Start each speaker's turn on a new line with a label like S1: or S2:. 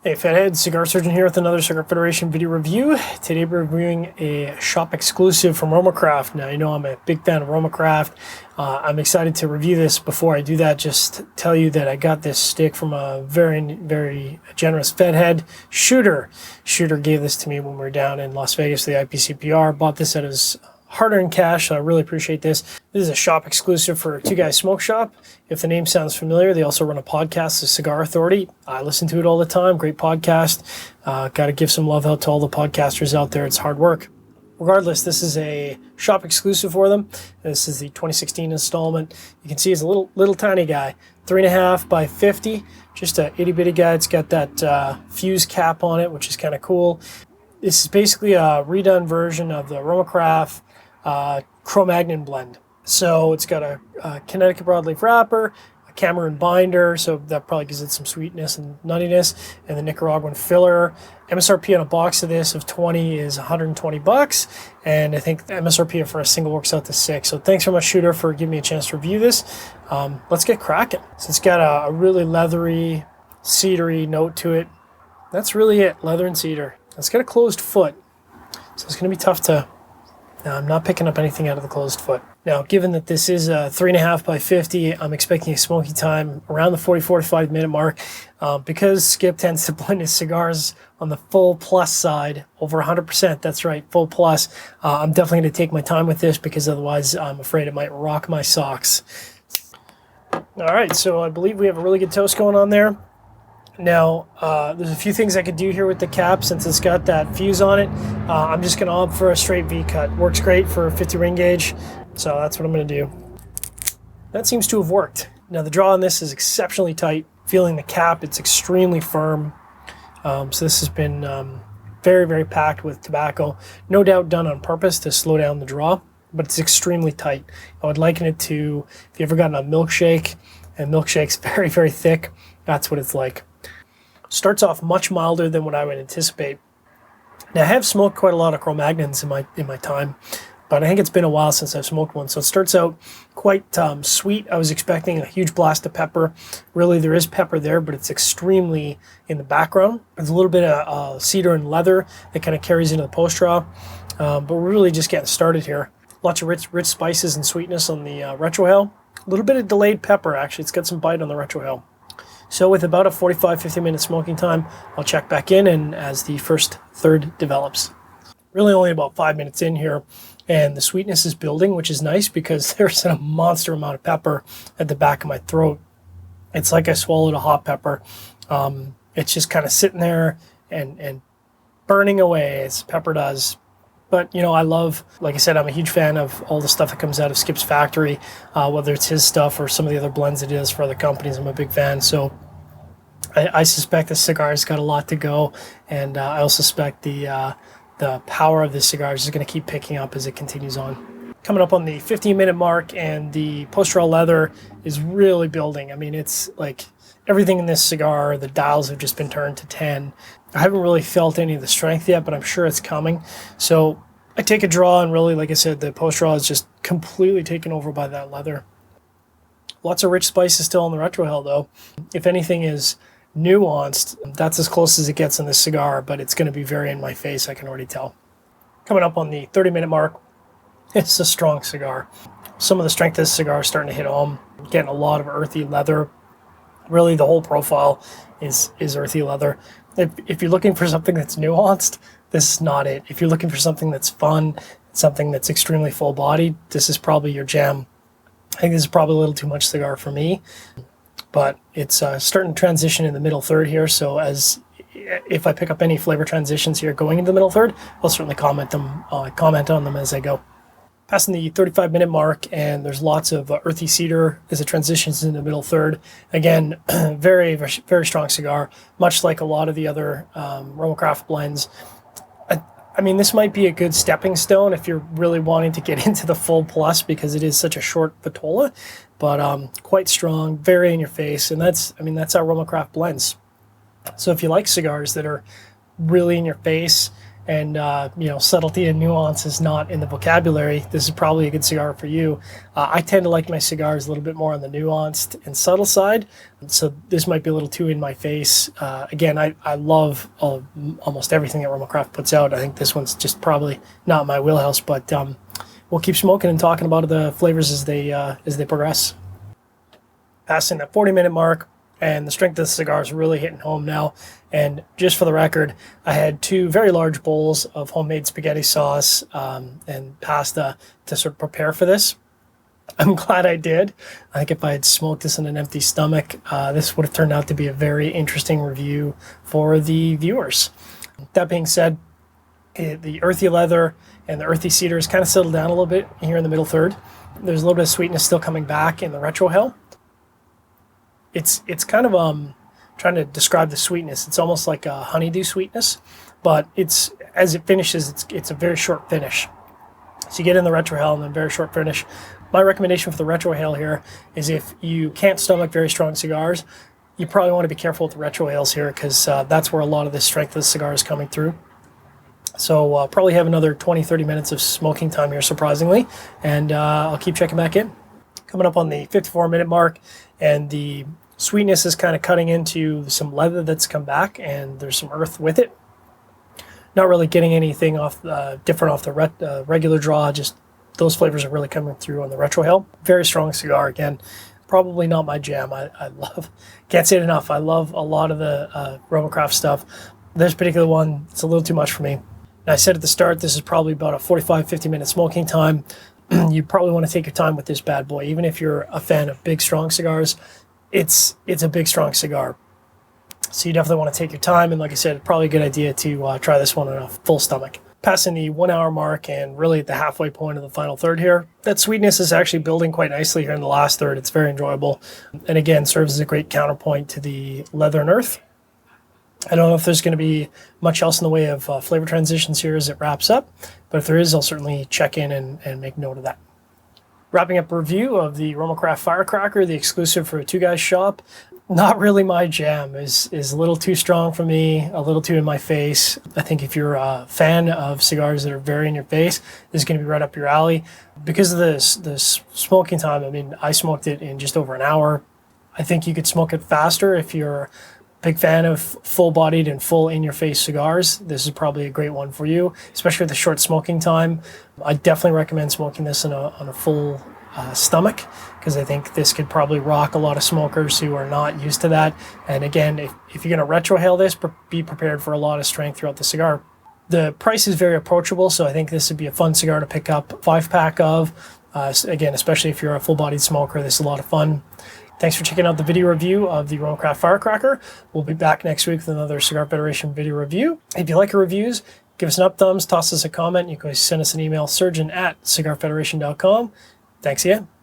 S1: Hey Fathead, Cigar Surgeon here with another Cigar Federation video review. Today we're reviewing a shop exclusive from RoMa Craft. Now, you know I'm a big fan of RoMa Craft. I'm excited to review this. Before I do that, just tell you that I got this stick from a very generous Fathead, Shooter. Shooter gave this to me when we were down in Las Vegas for the IPCPR. Bought this at his hard-earned cash, so I really appreciate this. This is a shop exclusive for Two Guys Smoke Shop. If the name sounds familiar, they also run a podcast, the Cigar Authority. I listen to it all the time. Great podcast. Got to give some love out to all the podcasters out there. It's hard work. Regardless, this is a shop exclusive for them. This is the 2016 installment. You can see it's a little tiny guy, 3.5 by 50, just a itty bitty guy. It's got that fuse cap on it, which is kind of cool. This is basically a redone version of the RoMa Craft CroMagnon blend. So it's got a Connecticut broadleaf wrapper, a Cameroon binder, so that probably gives it some sweetness and nuttiness, and the Nicaraguan filler. MSRP on a box of this of 20 is 120 bucks, and I think the MSRP for a single works out to 6. So thanks very much, Shooter, for giving me a chance to review this. Let's get cracking. So it's got a really leathery, cedary note to it. That's really it, leather and cedar. It's got a closed foot, so it's going to be tough to... Now, I'm not picking up anything out of the closed foot. Now, given that this is a 3.5 by 50, I'm expecting a smoky time around the 40-45 minute mark. Because Skip tends to blend his cigars on the full plus side, over 100%, that's right, full plus. I'm definitely going to take my time with this because otherwise I'm afraid it might rock my socks. All right, so I believe we have a really good toast going on there. Now, there's a few things I could do here with the cap since it's got that fuse on it. I'm just going to opt for a straight V-cut. Works great for a 50 ring gauge, so that's what I'm going to do. That seems to have worked. Now, the draw on this is exceptionally tight. Feeling the cap, it's extremely firm. So this has been very packed with tobacco. No doubt done on purpose to slow down the draw, but it's extremely tight. I would liken it to if you ever gotten a milkshake, and milkshake's very thick, that's what it's like. Starts off much milder than what I would anticipate. Now, I have smoked quite a lot of CroMagnons in my time, but I think it's been a while since I've smoked one. So it starts out quite sweet. I was expecting a huge blast of pepper. Really, there is pepper there, but it's extremely in the background. There's a little bit of cedar and leather that kind of carries into the post-draw, but we're really just getting started here. Lots of rich spices and sweetness on the retrohale. A little bit of delayed pepper, actually. It's got some bite on the retrohale. So with about a 45-50 minute smoking time, I'll check back in and as the first third develops. Really only about 5 minutes in here, and the sweetness is building, which is nice because there's a monster amount of pepper at the back of my throat. It's like I swallowed a hot pepper. It's just kind of sitting there and burning away as pepper does. But, you know, I love, like I said, I'm a huge fan of all the stuff that comes out of Skip's factory, whether it's his stuff or some of the other blends that he does for other companies. I'm a big fan. So I suspect the cigar's got a lot to go. And I also suspect the power of this cigar is just going to keep picking up as it continues on. Coming up on the 15-minute mark, and the post-draw leather is really building. I mean, it's like everything in this cigar, the dials have just been turned to 10. I haven't really felt any of the strength yet, but I'm sure it's coming. So I take a draw, and really, like I said, the post-draw is just completely taken over by that leather. Lots of rich spices still on the retrohale, though. If anything is nuanced, that's as close as it gets in this cigar, but it's going to be very in my face, I can already tell. Coming up on the 30-minute mark, it's a strong cigar. Some of the strength of this cigar is starting to hit home. Getting a lot of earthy leather. Really, the whole profile is earthy leather. If you're looking for something that's nuanced, this is not it. If you're looking for something that's fun, something that's extremely full-bodied, this is probably your jam. I think this is probably a little too much cigar for me, but it's starting to transition in the middle third here, so if I pick up any flavor transitions here going into the middle third, I'll certainly comment on them as I go. Passing the 35-minute mark, and there's lots of earthy cedar as it transitions into the middle third. Again, very strong cigar, much like a lot of the other RoMa Craft blends. I mean, this might be a good stepping stone if you're really wanting to get into the full plus because it is such a short vitola, but quite strong, very in your face, and that's how RoMa Craft blends. So if you like cigars that are really in your face and you know, subtlety and nuance is not in the vocabulary, this is probably a good cigar for you. I tend to like my cigars a little bit more on the nuanced and subtle side, so this might be a little too in my face. Again, I love almost everything that RoMa Craft puts out. I think this one's just probably not my wheelhouse, but we'll keep smoking and talking about the flavors as they progress. Passing that 40-minute mark, and the strength of the cigar is really hitting home now. And just for the record, I had 2 very large bowls of homemade spaghetti sauce and pasta to sort of prepare for this. I'm glad I did. I think if I had smoked this on an empty stomach, this would have turned out to be a very interesting review for the viewers. That being said, the earthy leather and the earthy cedar has kind of settled down a little bit here in the middle third. There's a little bit of sweetness still coming back in the retrohale. It's kind of trying to describe the sweetness. It's almost like a honeydew sweetness, but it's as it finishes, it's a very short finish. So you get in the retrohale and then very short finish. My recommendation for the retrohale here is if you can't stomach very strong cigars, you probably want to be careful with the retrohales here, because that's where a lot of the strength of the cigar is coming through. So probably have another 20-30 minutes of smoking time here, surprisingly, and I'll keep checking back in. Coming up on the 54-minute mark, and the sweetness is kind of cutting into some leather that's come back, and there's some earth with it. Not really getting anything off different off the regular draw, just those flavors are really coming through on the retrohale. Very strong cigar again. Probably not my jam. I love, can't say it enough, I love a lot of the RoMa Craft stuff. This particular one, it's a little too much for me. And I said at the start, this is probably about a 45-50 minute smoking time. You probably want to take your time with this bad boy. Even if you're a fan of big, strong cigars, it's a big, strong cigar. So you definitely want to take your time. And like I said, probably a good idea to try this one on a full stomach. Passing the 1 hour mark and really at the halfway point of the final third here. That sweetness is actually building quite nicely here in the last third. It's very enjoyable. And again, serves as a great counterpoint to the leather and earth. I don't know if there's going to be much else in the way of flavor transitions here as it wraps up, but if there is, I'll certainly check in and make note of that. Wrapping up a review of the RoMa Craft Firecracker, the exclusive for a Two Guys shop. Not really my jam, is a little too strong for me, a little too in my face. I think if you're a fan of cigars that are very in your face, this is going to be right up your alley. Because of the smoking time, I mean, I smoked it in just over an hour. I think you could smoke it faster if you're big fan of full-bodied and full in-your-face cigars. This is probably a great one for you, especially with the short smoking time. I definitely recommend smoking this on a full stomach, because I think this could probably rock a lot of smokers who are not used to that. And again, if you're going to retrohale this, be prepared for a lot of strength throughout the cigar. The price is very approachable, so I think this would be a fun cigar to pick up a 5-pack of. Again, especially if you're a full-bodied smoker, this is a lot of fun. Thanks for checking out the video review of the RoMa Craft Firecracker. We'll be back next week with another Cigar Federation video review. If you like our reviews, give us an up thumbs, toss us a comment. You can always send us an email, surgeon@cigarfederation.com. Thanks again.